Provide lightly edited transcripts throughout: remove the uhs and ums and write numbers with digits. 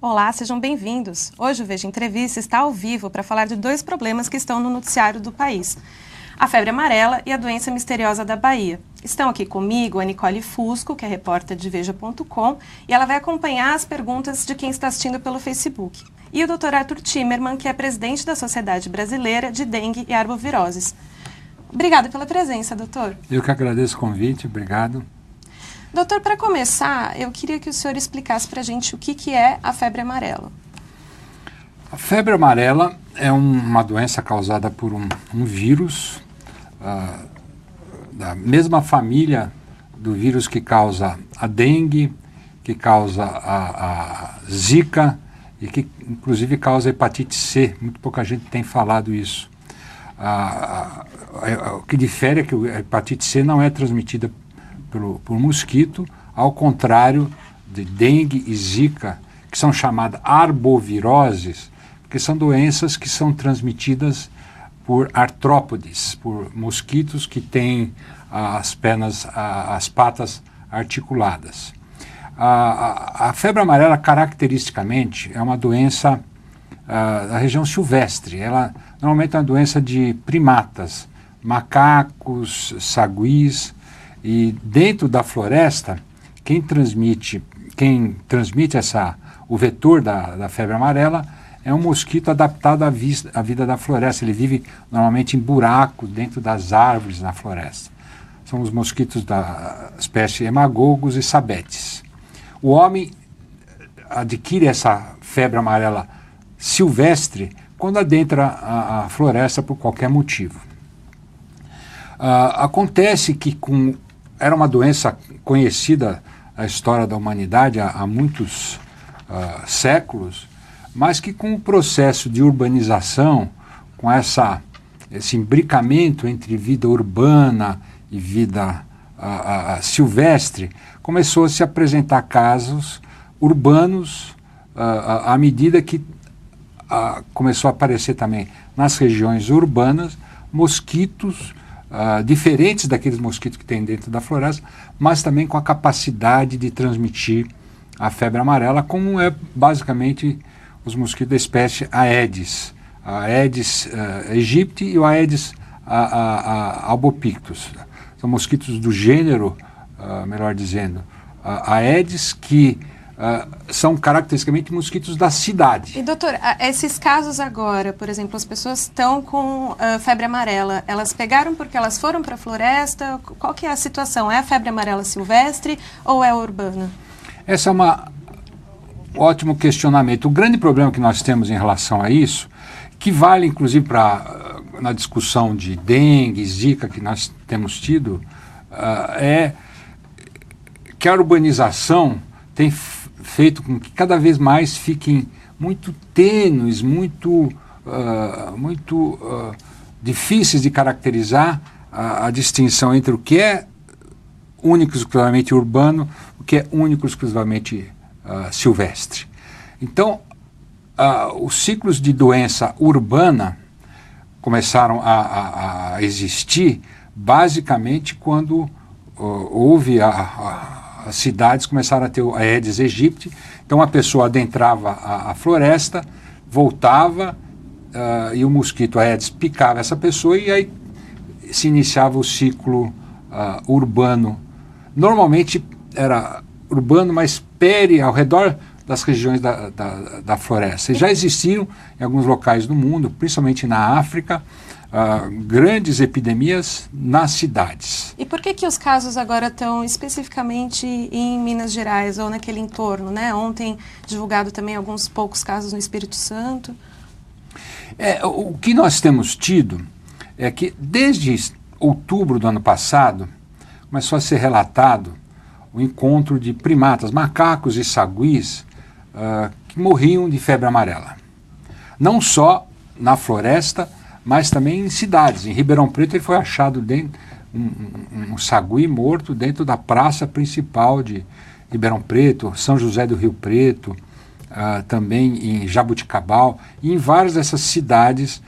Olá, sejam bem-vindos. Hoje o Veja Entrevista está ao vivo para falar de dois problemas que estão no noticiário do país: a febre amarela e a doença misteriosa da Bahia. Estão aqui comigo a Nicole Fusco, que é repórter de Veja.com, e ela vai acompanhar as perguntas de quem está assistindo pelo Facebook. E o Dr. Arthur Timerman, que é presidente da Sociedade Brasileira de Dengue e Arboviroses. Obrigada pela presença, doutor. Eu que agradeço o convite, obrigado. Doutor, para começar, eu queria que o senhor explicasse para a gente o que é a febre amarela. A febre amarela é uma doença causada por um vírus da mesma família do vírus que causa a dengue, que causa a zika e que inclusive causa a hepatite C. Muito pouca gente tem falado isso. O que difere é que a hepatite C não é transmitida por mosquito, ao contrário de dengue e zika, que são chamadas arboviroses, porque são doenças que são transmitidas por artrópodes, por mosquitos que têm as patas articuladas. A febre amarela, caracteristicamente, é uma doença da região silvestre. Ela normalmente é uma doença de primatas, macacos, saguis, e dentro da floresta, quem transmite o vetor da febre amarela é um mosquito adaptado à vida da floresta. Ele vive normalmente em buracos dentro das árvores na floresta. São os mosquitos da espécie Hemagogos e Sabetes. O homem adquire essa febre amarela silvestre quando adentra a floresta por qualquer motivo. Acontece que era uma doença conhecida na história da humanidade há muitos séculos, mas que com o processo de urbanização, com esse imbricamento entre vida urbana e vida silvestre, começou a se apresentar casos urbanos à medida que começou a aparecer também nas regiões urbanas mosquitos diferentes daqueles mosquitos que tem dentro da floresta, mas também com a capacidade de transmitir a febre amarela, como é basicamente os mosquitos da espécie Aedes, a Aedes aegypti e o Aedes albopictus. São mosquitos do gênero, melhor dizendo, Aedes, que são caracteristicamente mosquitos da cidade. E doutor, esses casos agora, por exemplo, as pessoas estão com febre amarela, elas pegaram porque elas foram para a floresta? Qual que é a situação? É a febre amarela silvestre ou é urbana? Esse é um ótimo questionamento. O grande problema que nós temos em relação a isso, que vale inclusive na discussão de dengue, zika que nós temos tido, é que a urbanização tem feito com que cada vez mais fiquem muito tênues, muito difíceis de caracterizar a distinção entre o que é único exclusivamente urbano, o que é único exclusivamente silvestre. Então, os ciclos de doença urbana começaram a existir basicamente quando houve as cidades começaram a ter o Aedes aegypti. Então a pessoa adentrava a floresta, voltava e o mosquito Aedes picava essa pessoa e aí se iniciava o ciclo urbano. Normalmente era urbano, mas ao redor das regiões da floresta. E já existiam em alguns locais do mundo, principalmente na África, grandes epidemias nas cidades. E por que os casos agora estão especificamente em Minas Gerais ou naquele entorno, né? Ontem divulgado também alguns poucos casos no Espírito Santo. O que nós temos tido é que desde outubro do ano passado começou a ser relatado o encontro de primatas, macacos e saguis que morriam de febre amarela. Não só na floresta, mas também em cidades. Em Ribeirão Preto ele foi achado um sagui morto dentro da praça principal de Ribeirão Preto, São José do Rio Preto, também em Jabuticabal, e em várias dessas cidades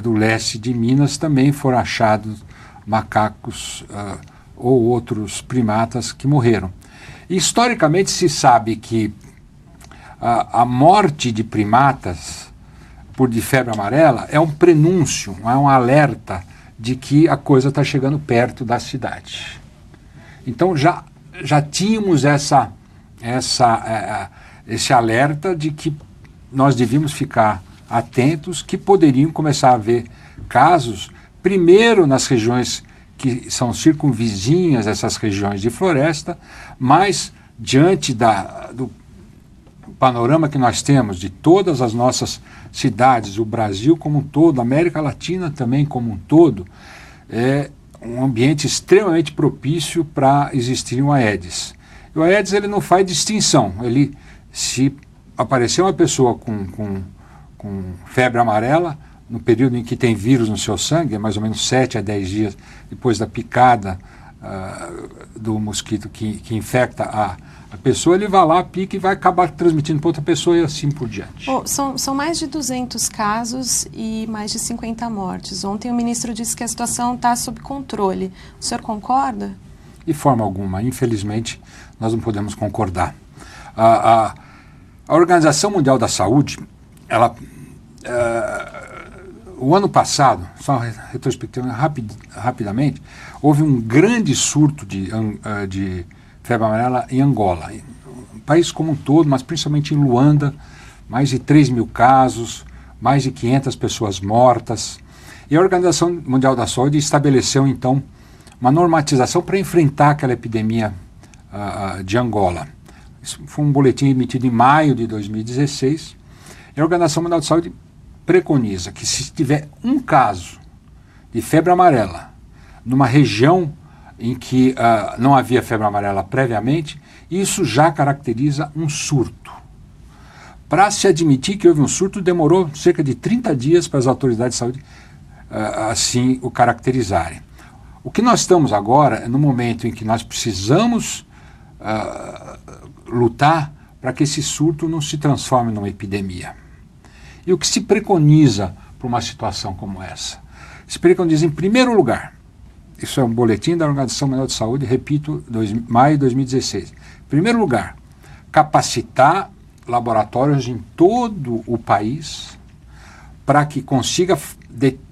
do leste de Minas também foram achados macacos ou outros primatas que morreram. E, historicamente se sabe que a morte de primatas de febre amarela é um prenúncio, é um alerta de que a coisa está chegando perto da cidade. Então já tínhamos esse alerta de que nós devíamos ficar atentos, que poderiam começar a haver casos, primeiro nas regiões que são circunvizinhas, essas regiões de floresta, mas diante do panorama que nós temos de todas as nossas cidades, o Brasil como um todo, a América Latina também como um todo, é um ambiente extremamente propício para existir um Aedes. E o Aedes ele não faz distinção. Se aparecer uma pessoa com febre amarela, no período em que tem vírus no seu sangue, é mais ou menos 7 a 10 dias depois da picada do mosquito que infecta a pessoa, ele vai lá, pica e vai acabar transmitindo para outra pessoa e assim por diante. São mais de 200 casos e mais de 50 mortes. Ontem o ministro disse que a situação está sob controle. O senhor concorda? De forma alguma. Infelizmente, nós não podemos concordar. A Organização Mundial da Saúde, o ano passado, só retrospectiva rapidamente, houve um grande surto de febre amarela em Angola. O país como um todo, mas principalmente em Luanda, mais de 3 mil casos, mais de 500 pessoas mortas. E a Organização Mundial da Saúde estabeleceu, então, uma normatização para enfrentar aquela epidemia de Angola. Isso foi um boletim emitido em maio de 2016. E a Organização Mundial da Saúde preconiza que se tiver um caso de febre amarela numa região em que não havia febre amarela previamente, isso já caracteriza um surto. Para se admitir que houve um surto, demorou cerca de 30 dias para as autoridades de saúde assim o caracterizarem. O que nós estamos agora é no momento em que nós precisamos lutar para que esse surto não se transforme numa epidemia. E o que se preconiza para uma situação como essa? Se preconiza, em primeiro lugar, isso é um boletim da Organização Mundial de Saúde, repito, maio de 2016. Em primeiro lugar, capacitar laboratórios em todo o país para que consiga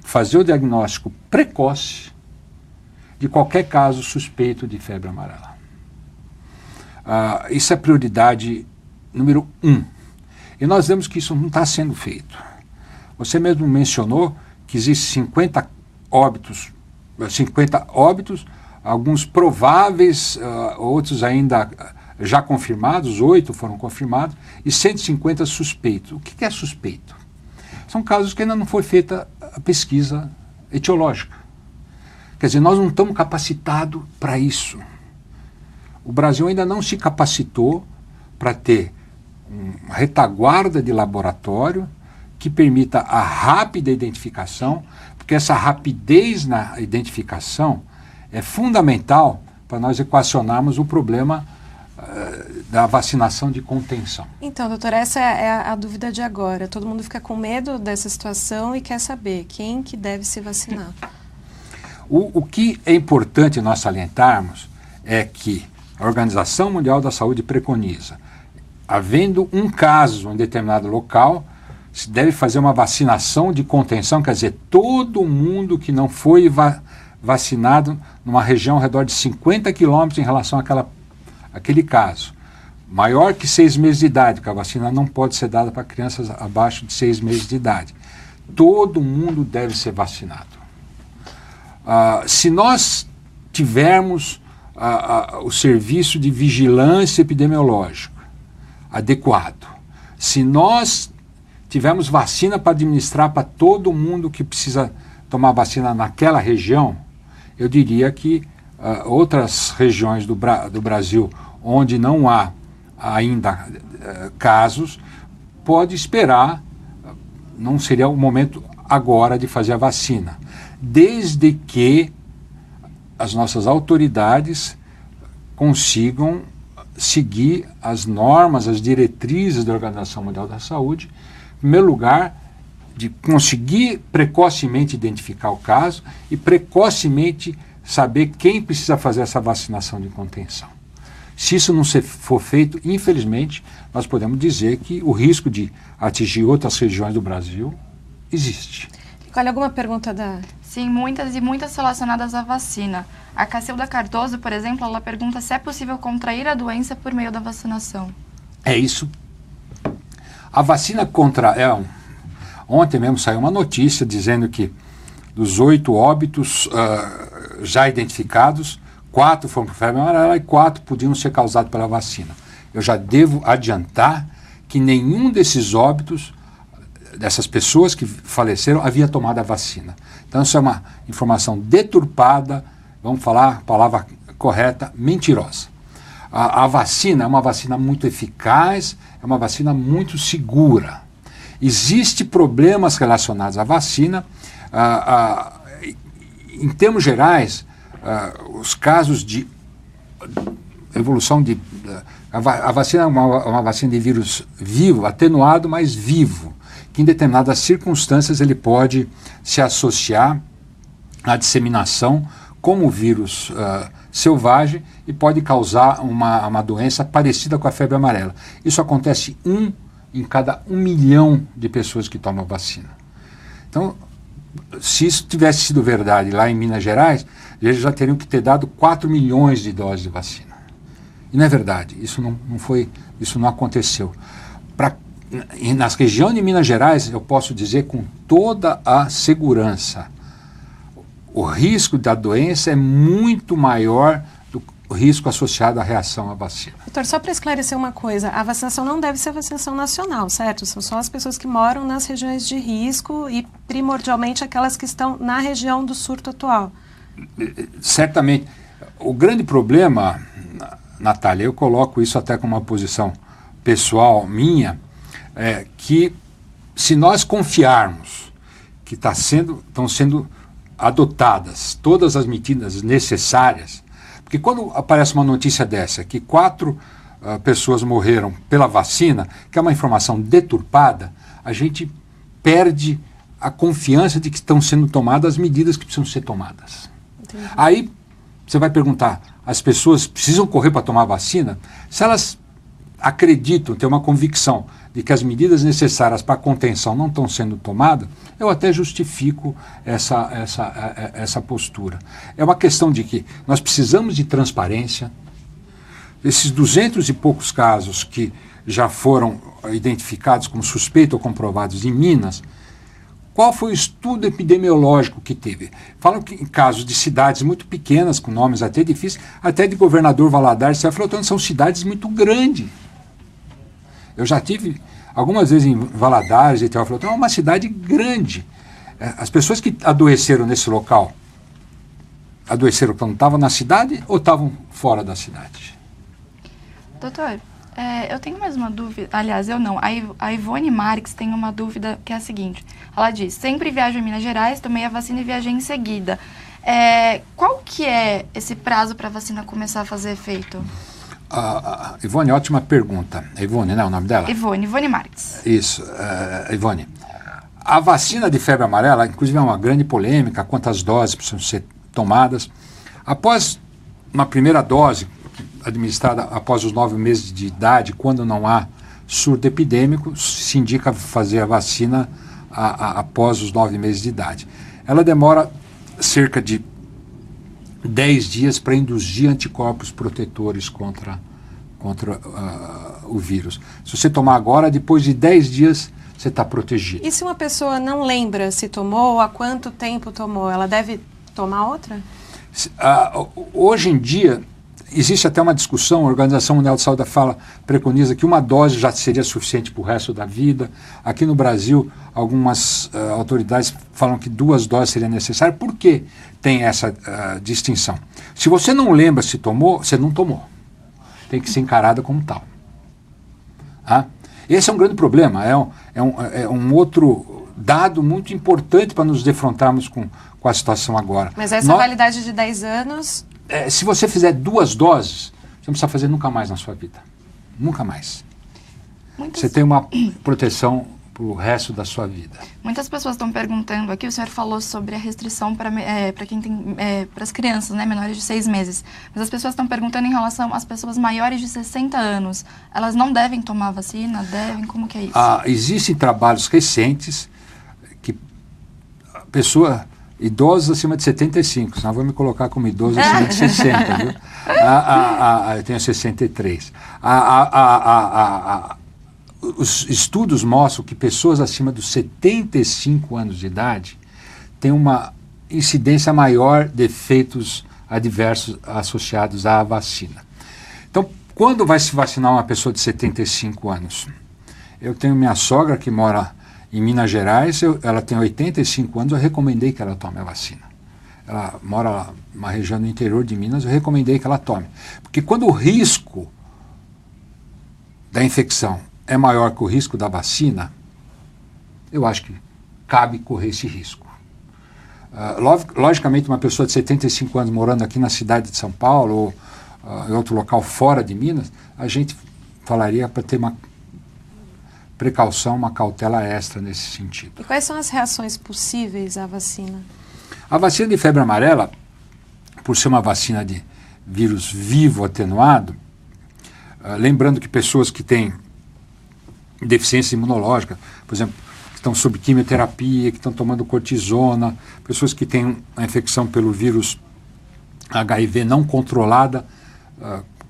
fazer o diagnóstico precoce de qualquer caso suspeito de febre amarela. Isso é prioridade número 1. E nós vemos que isso não está sendo feito. Você mesmo mencionou que existem 50 óbitos, alguns prováveis, outros ainda já confirmados, 8 foram confirmados, e 150 suspeitos. O que é suspeito? São casos que ainda não foi feita a pesquisa etiológica. Quer dizer, nós não estamos capacitados para isso. O Brasil ainda não se capacitou para ter uma retaguarda de laboratório que permita a rápida identificação, porque essa rapidez na identificação é fundamental para nós equacionarmos o problema da vacinação de contenção. Então, doutor, essa é a dúvida de agora. Todo mundo fica com medo dessa situação e quer saber quem que deve se vacinar. O que é importante nós salientarmos é que a Organização Mundial da Saúde preconiza, havendo um caso em determinado local, se deve fazer uma vacinação de contenção, quer dizer, todo mundo que não foi vacinado numa região ao redor de 50 quilômetros em relação àquele caso. Maior que 6 meses de idade, porque a vacina não pode ser dada para crianças abaixo de 6 meses de idade. Todo mundo deve ser vacinado. Se nós tivermos o serviço de vigilância epidemiológica adequado, se nós tivermos vacina para administrar para todo mundo que precisa tomar vacina naquela região, eu diria que outras regiões do Brasil onde não há ainda casos, pode esperar, não seria o momento agora de fazer a vacina, desde que as nossas autoridades consigam seguir as normas, as diretrizes da Organização Mundial da Saúde, em primeiro lugar, de conseguir precocemente identificar o caso e precocemente saber quem precisa fazer essa vacinação de contenção. Se isso não for feito, infelizmente, nós podemos dizer que o risco de atingir outras regiões do Brasil existe. Olha, alguma pergunta da... Sim, muitas relacionadas à vacina. A Cacilda Cardoso, por exemplo, ela pergunta se é possível contrair a doença por meio da vacinação. É isso. A vacina contra... Ontem mesmo saiu uma notícia dizendo que dos 8 óbitos já identificados, 4 foram por febre amarela e 4 podiam ser causados pela vacina. Eu já devo adiantar que nenhum desses óbitos, dessas pessoas que faleceram, havia tomado a vacina. Então, isso é uma informação deturpada, vamos falar a palavra correta, mentirosa. A vacina é uma vacina muito eficaz, é uma vacina muito segura. Existem problemas relacionados à vacina. Em termos gerais, os casos de evolução de... A vacina é uma vacina de vírus vivo, atenuado, mas vivo, que em determinadas circunstâncias ele pode se associar à disseminação como vírus selvagem e pode causar uma doença parecida com a febre amarela. Isso acontece em cada 1 milhão de pessoas que tomam a vacina. Então, se isso tivesse sido verdade lá em Minas Gerais, eles já teriam que ter dado 4 milhões de doses de vacina. E não é verdade, isso não aconteceu. Nas regiões de Minas Gerais, eu posso dizer com toda a segurança, o risco da doença é muito maior do que o risco associado à reação à vacina. Doutor, só para esclarecer uma coisa, a vacinação não deve ser vacinação nacional, certo? São só as pessoas que moram nas regiões de risco e primordialmente aquelas que estão na região do surto atual. Certamente. O grande problema, Natália, eu coloco isso até como uma posição pessoal minha, é que se nós confiarmos que estão sendo adotadas todas as medidas necessárias, porque quando aparece uma notícia dessa, que 4 pessoas morreram pela vacina, que é uma informação deturpada, a gente perde a confiança de que estão sendo tomadas as medidas que precisam ser tomadas. Entendi. Aí você vai perguntar, as pessoas precisam correr para tomar vacina? Se elas acreditam, têm uma convicção de que as medidas necessárias para a contenção não estão sendo tomadas, eu até justifico essa postura. É uma questão de que nós precisamos de transparência. Esses 200 e poucos casos que já foram identificados como suspeitos ou comprovados em Minas, qual foi o estudo epidemiológico que teve? Falam que em casos de cidades muito pequenas, com nomes até difíceis, até de governador Valadares, você falou, são cidades muito grandes. Eu já tive algumas vezes em Valadares, e é uma cidade grande. As pessoas que adoeceram nesse local, adoeceram quando estavam na cidade ou estavam fora da cidade? Doutor, eu tenho mais uma dúvida, aliás, eu não. A Ivone Marques tem uma dúvida que é a seguinte. Ela diz, sempre viajo a Minas Gerais, tomei a vacina e viajei em seguida. Qual que é esse prazo para a vacina começar a fazer efeito? Ivone, ótima pergunta. Ivone, não é o nome dela? Ivone Marques. Isso, Ivone. A vacina de febre amarela, inclusive é uma grande polêmica, quantas doses precisam ser tomadas. Após uma primeira dose, administrada após os 9 meses de idade, quando não há surto epidêmico, se indica fazer a vacina após os 9 meses de idade. Ela demora cerca de 10 dias para induzir anticorpos protetores contra o vírus. Se você tomar agora, depois de 10 dias, você está protegido. E se uma pessoa não lembra se tomou ou há quanto tempo tomou, ela deve tomar outra? Hoje em dia, existe até uma discussão, a Organização Mundial de Saúde preconiza que uma dose já seria suficiente para o resto da vida. Aqui no Brasil, algumas autoridades falam que 2 doses seriam necessárias. Por que tem essa distinção? Se você não lembra se tomou, você não tomou. Tem que ser encarada como tal. Esse é um grande problema, é um outro dado muito importante para nos defrontarmos com a situação agora. Mas essa validade de 10 anos... se você fizer 2 doses, você não precisa fazer nunca mais na sua vida. Nunca mais. Você tem uma proteção para o resto da sua vida. Muitas pessoas estão perguntando aqui, o senhor falou sobre a restrição para quem tem, para as crianças, né, menores de 6 meses. Mas as pessoas estão perguntando em relação às pessoas maiores de 60 anos. Elas não devem tomar vacina? Devem? Como que é isso? Existem trabalhos recentes que idosos acima de 75, senão vou me colocar como idoso acima de 60, viu? Eu tenho 63. Os estudos mostram que pessoas acima dos 75 anos de idade têm uma incidência maior de efeitos adversos associados à vacina. Então, quando vai se vacinar uma pessoa de 75 anos? Eu tenho minha sogra que mora em Minas Gerais, ela tem 85 anos, eu recomendei que ela tome a vacina. Ela mora numa região do interior de Minas, eu recomendei que ela tome. Porque quando o risco da infecção é maior que o risco da vacina, eu acho que cabe correr esse risco. Logicamente, uma pessoa de 75 anos morando aqui na cidade de São Paulo ou em outro local fora de Minas, a gente falaria para ter uma precaução, uma cautela extra nesse sentido. E quais são as reações possíveis à vacina? A vacina de febre amarela, por ser uma vacina de vírus vivo atenuado, lembrando que pessoas que têm deficiência imunológica, por exemplo, que estão sob quimioterapia, que estão tomando cortisona, pessoas que têm a infecção pelo vírus HIV não controlada,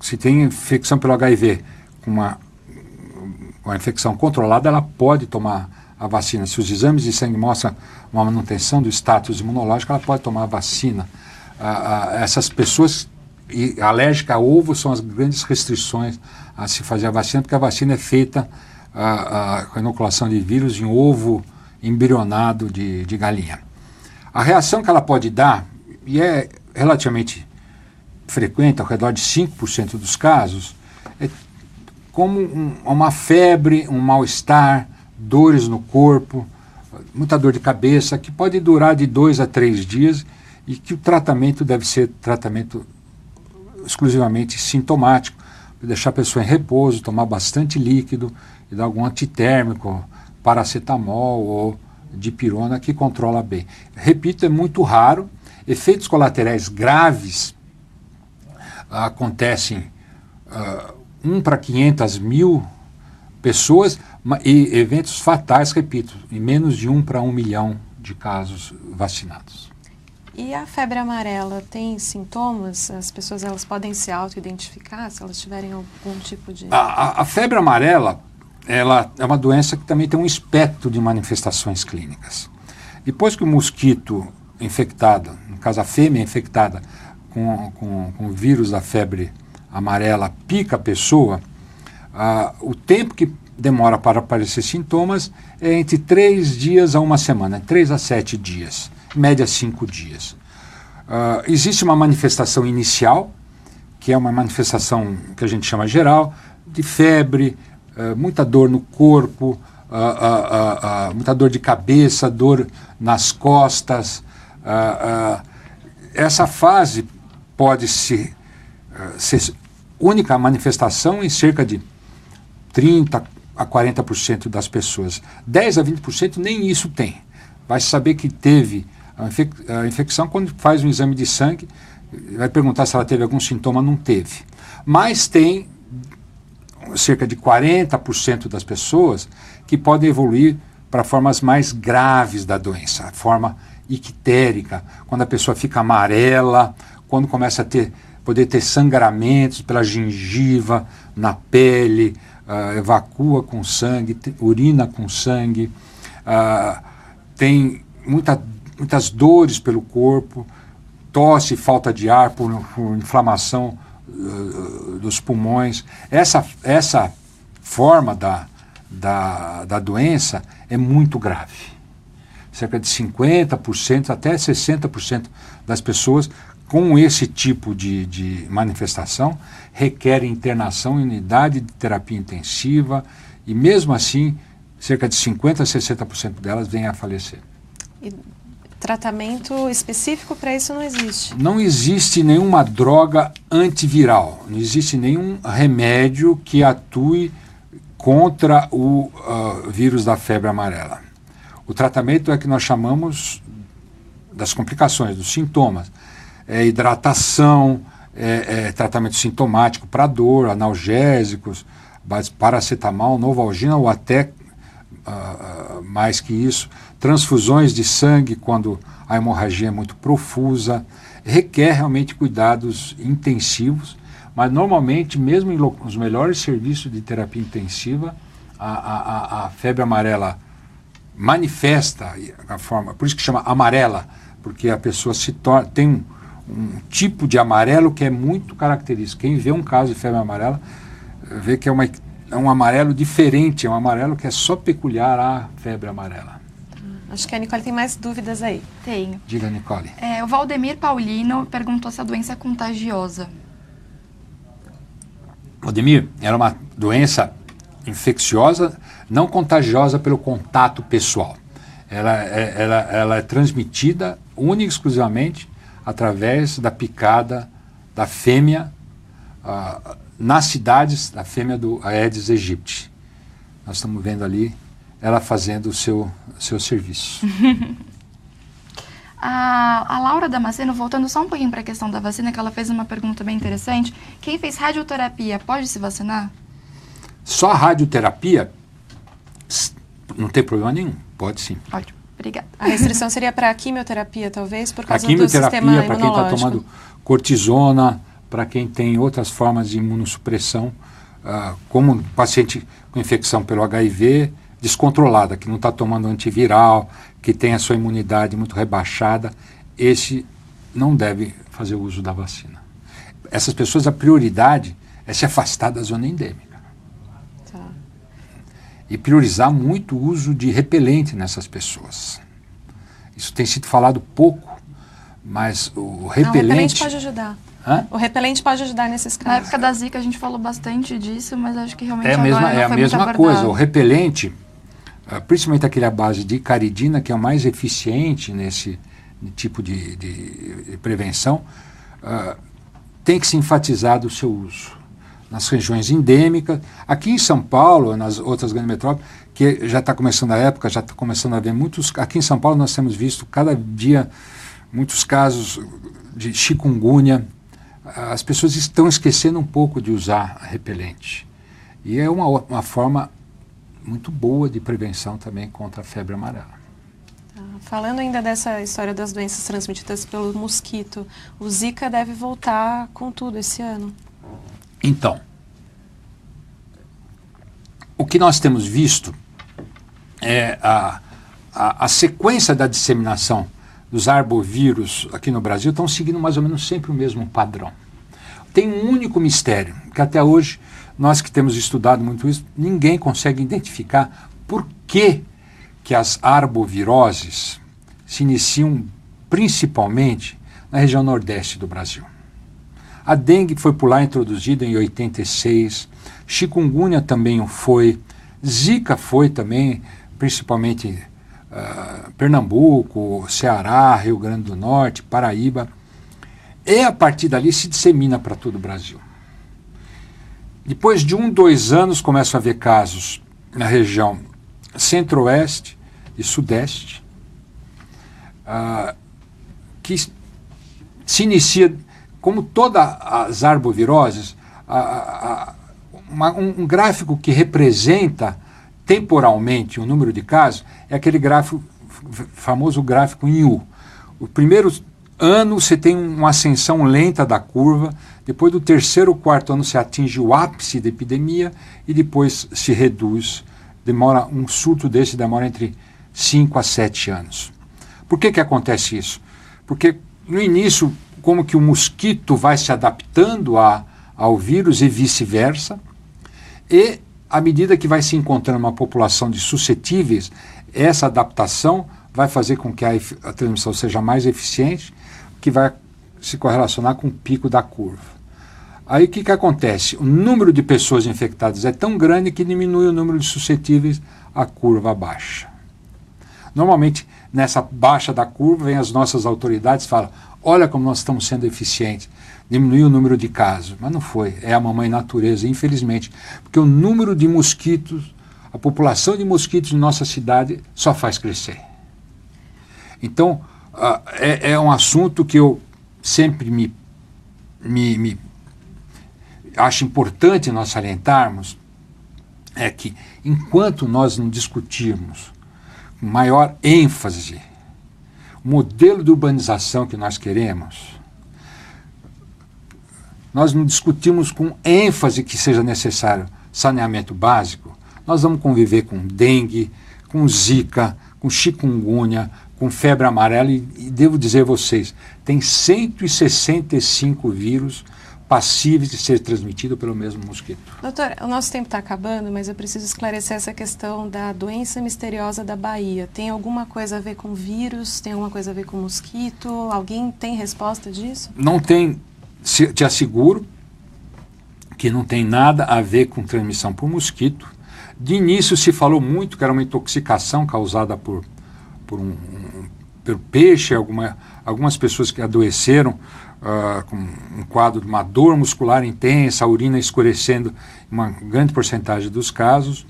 se tem infecção pelo HIV com a infecção controlada, ela pode tomar a vacina. Se os exames de sangue mostram uma manutenção do status imunológico, ela pode tomar a vacina. Essas pessoas alérgicas a ovo são as grandes restrições a se fazer a vacina, porque a vacina é feita com a inoculação de vírus em ovo embrionado de galinha. A reação que ela pode dar, e é relativamente frequente, ao redor de 5% dos casos, é como uma febre, um mal-estar, dores no corpo, muita dor de cabeça, que pode durar de 2 a 3 dias e que o tratamento deve ser tratamento exclusivamente sintomático, deixar a pessoa em repouso, tomar bastante líquido e dar algum antitérmico, paracetamol ou dipirona, que controla bem. Repito, é muito raro. Efeitos colaterais graves acontecem 1 para 500 mil pessoas e eventos fatais, repito, em menos de 1 para 1 milhão de casos vacinados. E a febre amarela tem sintomas? As pessoas elas podem se auto-identificar se elas tiverem algum tipo de... A febre amarela, ela é uma doença que também tem um espectro de manifestações clínicas. Depois que o mosquito infectado, no caso a fêmea infectada com o vírus da febre amarela pica a pessoa, o tempo que demora para aparecer sintomas é entre 3 dias a 1 semana, 3 a 7 dias. Em média 5 dias. Existe uma manifestação inicial, que é uma manifestação que a gente chama geral, de febre, muita dor no corpo, muita dor de cabeça, dor nas costas. Essa fase pode ser única manifestação em cerca de 30 a 40% das pessoas. 10 a 20% nem isso tem. Vai saber que teve a infecção quando faz um exame de sangue, vai perguntar se ela teve algum sintoma, não teve. Mas tem cerca de 40% das pessoas que podem evoluir para formas mais graves da doença, a forma ictérica, quando a pessoa fica amarela, quando começa a poder ter sangramentos pela gengiva, na pele, evacua com sangue, urina com sangue, tem muitas dores pelo corpo, tosse, falta de ar por inflamação dos pulmões. Essa forma da doença é muito grave. Cerca de 50% até 60% das pessoas com esse tipo de manifestação requerem internação em unidade de terapia intensiva e mesmo assim cerca de 50% a 60% delas vêm a falecer. E tratamento específico para isso não existe? Não existe nenhuma droga antiviral, não existe nenhum remédio que atue contra o vírus da febre amarela. O tratamento é que nós chamamos das complicações, dos sintomas. É hidratação, tratamento sintomático para dor, analgésicos, paracetamol, novalgina ou até mais que isso, transfusões de sangue quando a hemorragia é muito profusa, requer realmente cuidados intensivos, mas normalmente, mesmo nos melhores serviços de terapia intensiva, a febre amarela manifesta a forma, por isso que chama amarela, porque a pessoa tem um tipo de amarelo que é muito característico. Quem vê um caso de febre amarela vê que é um amarelo diferente, é um amarelo que é só peculiar à febre amarela. Acho que a Nicole tem mais dúvidas aí. Tenho. Diga, Nicole. O Valdemir Paulino perguntou se a doença é contagiosa. Valdemir, era uma doença infecciosa, não contagiosa pelo contato pessoal. Ela é transmitida única e exclusivamente através da picada da fêmea nas cidades, da fêmea do Aedes aegypti. Nós estamos vendo ali ela fazendo o seu serviço. A Laura Damasceno, voltando só um pouquinho para a questão da vacina, que ela fez uma pergunta bem interessante. Quem fez radioterapia pode se vacinar? Só a radioterapia não tem problema nenhum, pode sim. Ótimo, obrigada. A restrição seria para a quimioterapia, talvez, por causa do sistema quimioterapia, para quem está imunológico. tomando cortisona, para quem tem outras formas de imunossupressão, como um paciente com infecção pelo HIV descontrolada, que não está tomando antiviral, que tem a sua imunidade muito rebaixada, esse não deve fazer uso da vacina. Essas pessoas, a prioridade é se afastar da zona endêmica. Tá. E priorizar muito o uso de repelente nessas pessoas. Isso tem sido falado pouco, mas o repelente... Não, o repelente pode ajudar. Hã? O repelente pode ajudar nesses casos. Na época da Zika a gente falou bastante disso, mas acho que realmente É agora a mesma coisa. O repelente, principalmente aquele à base de caridina, que é o mais eficiente nesse tipo de prevenção, tem que se enfatizar do seu uso. Nas regiões endêmicas, aqui em São Paulo, nas outras grandes metrópoles, que já está começando a época, já está começando a haver muitos... Aqui em São Paulo nós temos visto cada dia muitos casos de chikungunya. As pessoas estão esquecendo um pouco de usar repelente. E é uma forma muito boa de prevenção também contra a febre amarela. Falando ainda dessa história das doenças transmitidas pelo mosquito, o Zika deve voltar com tudo esse ano. Então, o que nós temos visto é a sequência da disseminação dos arbovírus aqui no Brasil estão seguindo mais ou menos sempre o mesmo padrão. Tem um único mistério, que até hoje, nós que temos estudado muito isso, ninguém consegue identificar por que as arboviroses se iniciam principalmente na região nordeste do Brasil. A dengue foi por lá introduzida em 86, chikungunya também foi, Zika foi também, principalmente Pernambuco, Ceará, Rio Grande do Norte, Paraíba. E a partir dali se dissemina para todo o Brasil. Depois de 2 anos começam a haver casos na região centro-oeste e sudeste, que se inicia, como todas as arboviroses, um gráfico que representa temporalmente o número de casos é aquele gráfico, famoso gráfico em U. O primeiro ano você tem uma ascensão lenta da curva, depois do 3º ou 4º ano você atinge o ápice da epidemia e depois se reduz. Um surto desse demora entre 5 a 7 anos. Por que acontece isso? Porque no início, como que o mosquito vai se adaptando ao vírus e vice-versa, e à medida que vai se encontrando uma população de suscetíveis, essa adaptação vai fazer com que a transmissão seja mais eficiente, que vai se correlacionar com o pico da curva. Aí o que acontece? O número de pessoas infectadas é tão grande que diminui o número de suscetíveis, a curva baixa. Normalmente, nessa baixa da curva, vem as nossas autoridades e falam, olha como nós estamos sendo eficientes, diminuiu o número de casos. Mas não foi, é a mamãe natureza, infelizmente. Porque o número de mosquitos, a população de mosquitos em nossa cidade só faz crescer. Então, é um assunto que eu sempre me acho importante nós salientarmos, é que enquanto nós não discutirmos com maior ênfase o modelo de urbanização que nós queremos, nós não discutimos com ênfase que seja necessário saneamento básico, nós vamos conviver com dengue, com zika, com chikungunya, com febre amarela e devo dizer a vocês, tem 165 vírus passíveis de ser transmitido pelo mesmo mosquito. Doutor, o nosso tempo está acabando, mas eu preciso esclarecer essa questão da doença misteriosa da Bahia. Tem alguma coisa a ver com vírus? Tem alguma coisa a ver com mosquito? Alguém tem resposta disso? Não tem, te asseguro que não tem nada a ver com transmissão por mosquito. De início se falou muito que era uma intoxicação causada por pelo peixe, algumas pessoas que adoeceram com um quadro de uma dor muscular intensa, a urina escurecendo em uma grande porcentagem dos casos,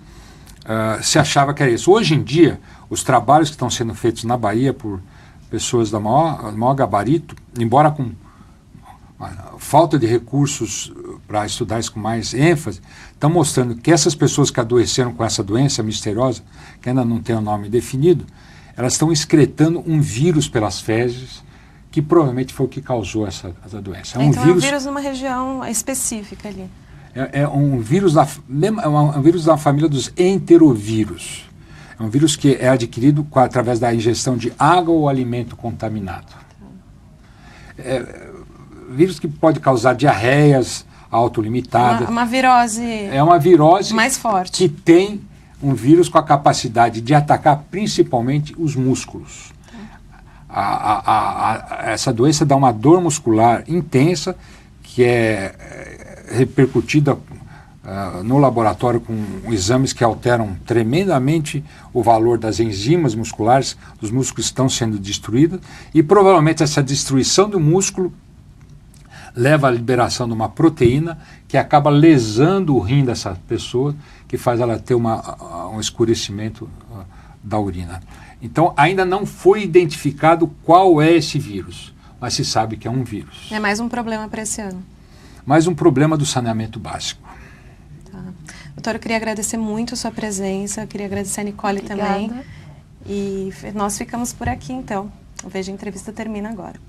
se achava que era isso. Hoje em dia, os trabalhos que estão sendo feitos na Bahia por pessoas da maior gabarito, embora com falta de recursos para estudar isso com mais ênfase, estão mostrando que essas pessoas que adoeceram com essa doença misteriosa, que ainda não tem o nome definido, elas estão excretando um vírus pelas fezes, que provavelmente foi o que causou essa doença. Então é um vírus numa região específica ali. É um vírus da família dos enterovírus. É um vírus que é adquirido através da ingestão de água ou alimento contaminado. Vírus que pode causar diarreias autolimitadas. Uma virose. É uma virose mais forte. Que tem um vírus com a capacidade de atacar principalmente os músculos. Essa doença dá uma dor muscular intensa que é repercutida no laboratório com exames que alteram tremendamente o valor das enzimas musculares, os músculos estão sendo destruídos e provavelmente essa destruição do músculo leva à liberação de uma proteína que acaba lesando o rim dessa pessoa, que faz ela ter um escurecimento da urina. Então, ainda não foi identificado qual é esse vírus, mas se sabe que é um vírus. É mais um problema para esse ano. Mais um problema do saneamento básico. Tá. Doutor, eu queria agradecer muito a sua presença, eu queria agradecer a Nicole também. E nós ficamos por aqui, então. O Veja Entrevista termina agora.